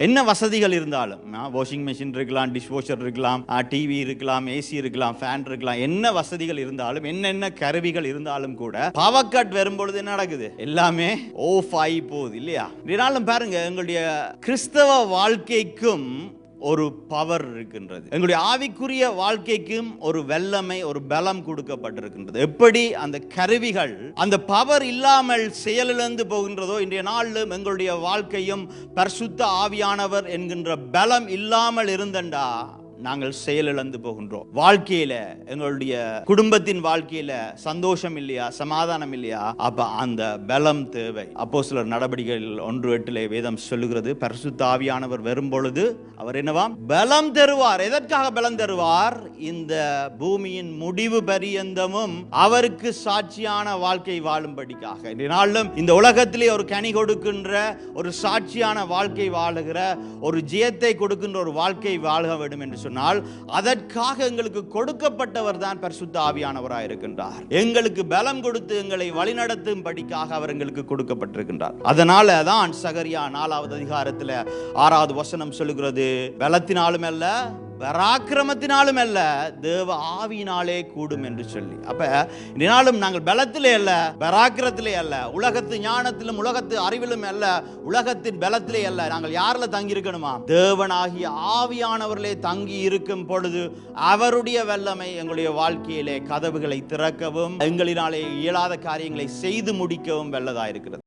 என்ன வசதிகள் இருந்தாலும், வாஷிங் மெஷின் இருக்கலாம், டிஷ் வாஷர் இருக்கலாம், டிவி இருக்கலாம், ஏசி இருக்கலாம், ஃபேன் இருக்கலாம், என்ன வசதிகள் இருந்தாலும், என்னென்ன கருவிகள் இருந்தாலும் கூட பவர் கட் வரும்பொழுது என்ன நடக்குது? எல்லாமே ஆஃப் ஆகி போகுது இல்லையா? இதனாலும் பாருங்க, எங்களுடைய கிறிஸ்தவ வாழ்க்கைக்கும் ஒரு பவர் இருக்கின்றது. எங்களுடைய ஆவிக்குரிய வாழ்க்கைக்கும் ஒரு வல்லமை, ஒரு பலம் கொடுக்கப்பட்டிருக்கின்றது. எப்படி அந்த கருவிகள் அந்த பவர் இல்லாமல் செயலிழந்து போகின்றதோ, இன்றைய நாளிலும் எங்களுடைய வாழ்க்கையும் பரிசுத்த ஆவியானவர் என்கின்ற பலம் இல்லாமல் இருந்தண்டா நாங்கள் செயலிழந்து போகின்றோம். வாழ்க்கையில, எங்களுடைய குடும்பத்தின் வாழ்க்கையில சந்தோஷம் இல்லையா, சமாதானம் இல்லையா? அப்ப அந்த பலம் தேவை. அப்போஸ்தலர் நடவடிக்கைகள் 1:8 வேதம் சொல்லுகிறது, பரிசுத்த ஆவியானவர் வரும்பொழுது அவர் என்னவாம்? பலம் தருவார். எதற்காக பலம் தருவார்? இந்த பூமியின் முடிவு பரியந்தமும் அவருக்கு சாட்சியான வாழ்க்கை வாழும்படிக்காக. இதனாலும் இந்த உலகத்திலே ஒரு கனி கொடுக்கின்ற, ஒரு சாட்சியான வாழ்க்கை வாழுகிற, ஒரு ஜெயத்தை கொடுக்கின்ற ஒரு வாழ்க்கை வாழ வேண்டும் என்று சொன்னால், அதற்காக எங்களுக்கு கொடுக்கப்பட்டவர் தான் பரிசுத்த ஆவியானவராய் இருக்கின்றார். எங்களுக்கு பலம் கொடுத்து எங்களை வழிநடத்தும் படிக்காக அவர் எங்களுக்கு கொடுக்கப்பட்டிருக்கின்றார். அதனால தான் சகரியா 4வது அதிகாரத்தில் 6வது வசனம் சொல்லுகிறது, பலத்தினாலும் அல்ல, பராக்கிரமத்தினாலும் அல்ல, தேவ ஆவியினாலே கூடும் என்று சொல்லி. அப்ப இதனாலும் நாங்கள் பலத்திலே அல்ல, பராக்கிரத்திலே அல்ல, உலகத்து ஞானத்திலும் உலகத்து அறிவிலும் அல்ல, உலகத்தின் பலத்திலே அல்ல, நாங்கள் யாரில் தங்கி இருக்கணுமா? தேவனாகிய ஆவியானவர்களே தங்கி இருக்கும் பொழுது அவருடைய வல்லமை எங்களுடைய வாழ்க்கையிலே கதவுகளை திறக்கவும், எங்களினாலே இயலாத காரியங்களை செய்து முடிக்கவும் வல்லதாயிருக்கிறது.